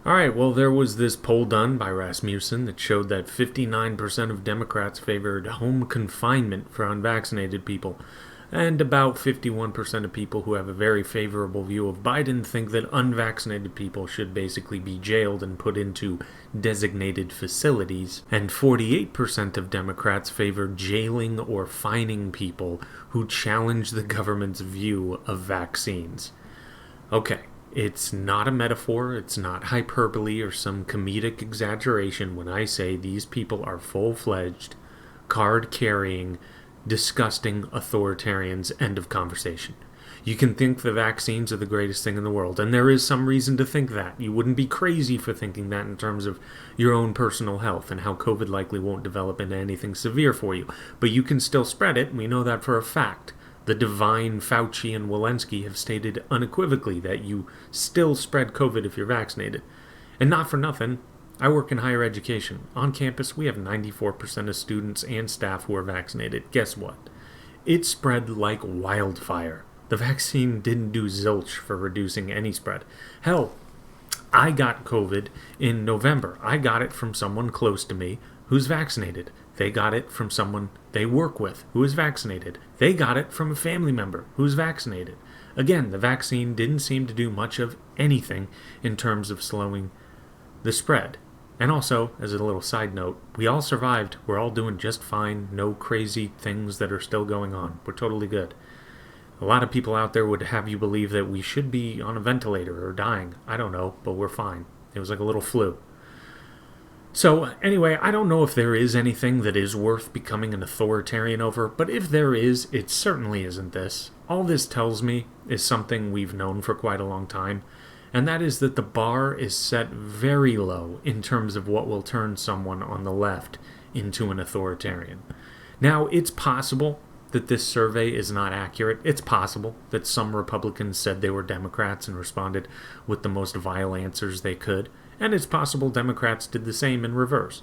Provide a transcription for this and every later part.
All right, well, there was this poll done by Rasmussen that showed that 59% of Democrats favored home confinement for unvaccinated people, and about 51% of people who have a very favorable view of Biden think that unvaccinated people should basically be jailed and put into designated facilities, and 48% of Democrats favor jailing or fining people who challenge the government's view of vaccines. Okay. It's not a metaphor, it's not hyperbole or some comedic exaggeration when I say these people are full-fledged, card-carrying, disgusting authoritarians. End of conversation. You can think the vaccines are the greatest thing in the world, and there is some reason to think that. You wouldn't be crazy for thinking that in terms of your own personal health and how COVID likely won't develop into anything severe for you. But you can still spread it, and we know that for a fact. The divine Fauci and Walensky have stated unequivocally that you still spread COVID if you're vaccinated. And not for nothing, I work in higher education. On campus, we have 94% of students and staff who are vaccinated. Guess what? It spread like wildfire. The vaccine didn't do zilch for reducing any spread. Hell, I got COVID in November. I got it from someone close to me who's vaccinated. They got it from someone they work with who is vaccinated. They got it from a family member who's vaccinated. Again, the vaccine didn't seem to do much of anything in terms of slowing the spread. And also, as a little side note, we all survived. We're all doing just fine. No crazy things that are still going on. We're totally good. A lot of people out there would have you believe that we should be on a ventilator or dying. I don't know, but we're fine. It was like a little flu. So anyway, I don't know if there is anything that is worth becoming an authoritarian over, but if there is, it certainly isn't this. All this tells me is something we've known for quite a long time, and that is that the bar is set very low in terms of what will turn someone on the left into an authoritarian. Now, it's possible that this survey is not accurate. It's possible that some Republicans said they were Democrats and responded with the most vile answers they could. And it's possible Democrats did the same in reverse.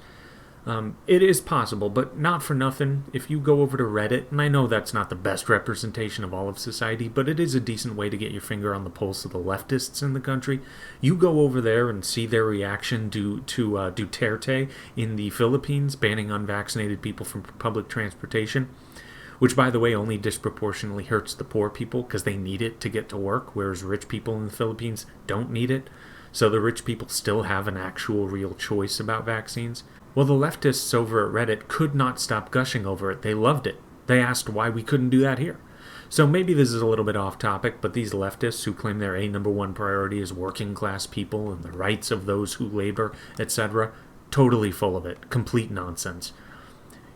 It is possible, but not for nothing. If you go over to Reddit, and I know that's not the best representation of all of society, but it is a decent way to get your finger on the pulse of the leftists in the country. You go over there and see their reaction to Duterte in the Philippines, banning unvaccinated people from public transportation, which, by the way, only disproportionately hurts the poor people because they need it to get to work, whereas rich people in the Philippines don't need it. So the rich people still have an actual real choice about vaccines. Well, the leftists over at Reddit could not stop gushing over it. They loved it. They asked why we couldn't do that here. So maybe this is a little bit off topic, but these leftists who claim their number one priority is working class people and the rights of those who labor, etc., totally full of it. Complete nonsense.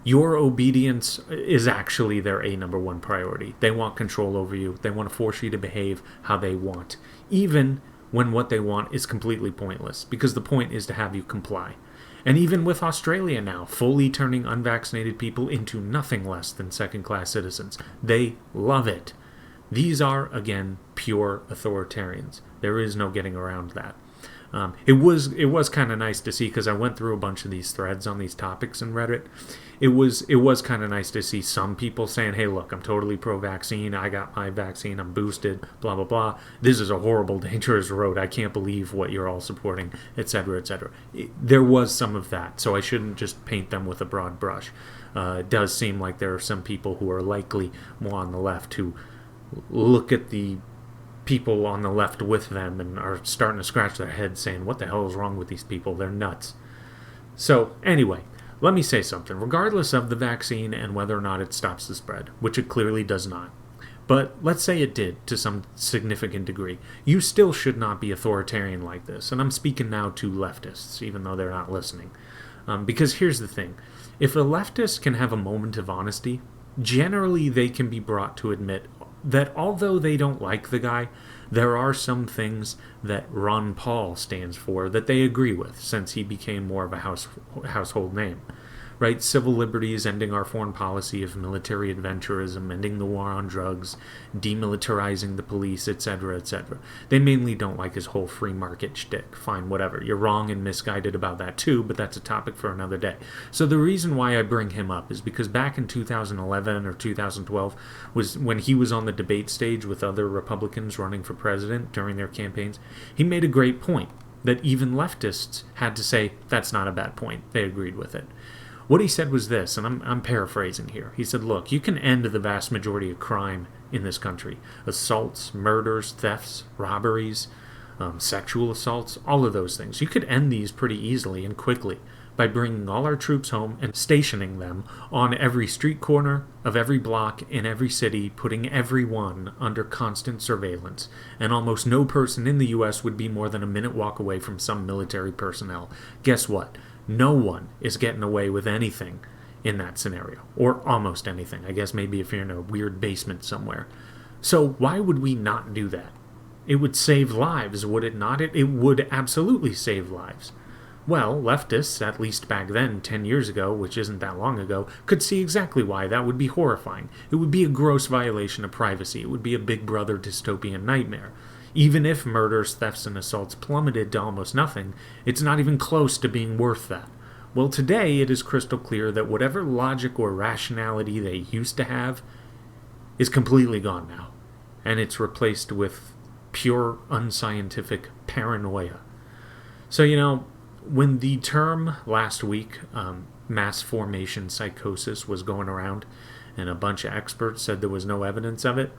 Your obedience is actually their number one priority. They want control over you. They want to force you to behave how they want, even when what they want is completely pointless, because the point is to have you comply. And even with Australia now, fully turning unvaccinated people into nothing less than second-class citizens, they love it. These are, again, pure authoritarians. There is no getting around that. It was kind of nice to see, because I went through a bunch of these threads on these topics in Reddit. It was kind of nice to see some people saying, hey, look, I'm totally pro-vaccine. I got my vaccine. I'm boosted, blah, blah, blah. This is a horrible, dangerous road. I can't believe what you're all supporting, etc., etc. There was some of that, so I shouldn't just paint them with a broad brush. It does seem like there are some people who are likely more on the left who look at the people on the left with them and are starting to scratch their heads saying, what the hell is wrong with these people? They're nuts. So, anyway, let me say something. Regardless of the vaccine and whether or not it stops the spread, which it clearly does not, but let's say it did to some significant degree, you still should not be authoritarian like this. And I'm speaking now to leftists, even though they're not listening. Because here's the thing. If a leftist can have a moment of honesty, generally they can be brought to admit that although they don't like the guy, there are some things that Ron Paul stands for that they agree with, since he became more of a household name. Right? Civil liberties, ending our foreign policy of military adventurism, ending the war on drugs, demilitarizing the police, etc., etc. They mainly don't like his whole free market shtick. Fine, whatever. You're wrong and misguided about that too, but that's a topic for another day. So the reason why I bring him up is because back in 2011 or 2012 was when he was on the debate stage with other Republicans running for president during their campaigns. He made a great point. that even leftists had to say, that's not a bad point. They agreed with it. What he said was this, and I'm paraphrasing here. He said, look, you can end the vast majority of crime in this country. Assaults, murders, thefts, robberies, sexual assaults, all of those things. You could end these pretty easily and quickly by bringing all our troops home and stationing them on every street corner of every block in every city, putting everyone under constant surveillance. And almost no person in the U.S. would be more than a minute walk away from some military personnel. Guess what? No one is getting away with anything in that scenario, or almost anything. I guess maybe if you're in a weird basement somewhere. So why would we not do that? It would save lives, would it not? It would absolutely save lives. Well, leftists, at least back then, 10 years ago, which isn't that long ago, could see exactly why that would be horrifying. It would be a gross violation of privacy. It would be a Big Brother dystopian nightmare. Even if murders, thefts, and assaults plummeted to almost nothing, it's not even close to being worth that. Well, today it is crystal clear that whatever logic or rationality they used to have is completely gone now, and it's replaced with pure unscientific paranoia. So, when the term last week, mass formation psychosis, was going around, and a bunch of experts said there was no evidence of it,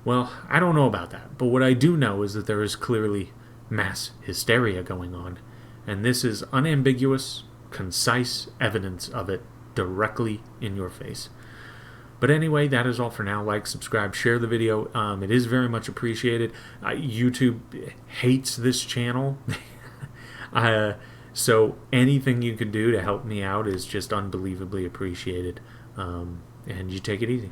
well, I don't know about that, but what I do know is that there is clearly mass hysteria going on, and this is unambiguous, concise evidence of it directly in your face. But anyway, that is all for now. Like, subscribe, share the video. It is very much appreciated. YouTube hates this channel. So anything you can do to help me out is just unbelievably appreciated. And you take it easy.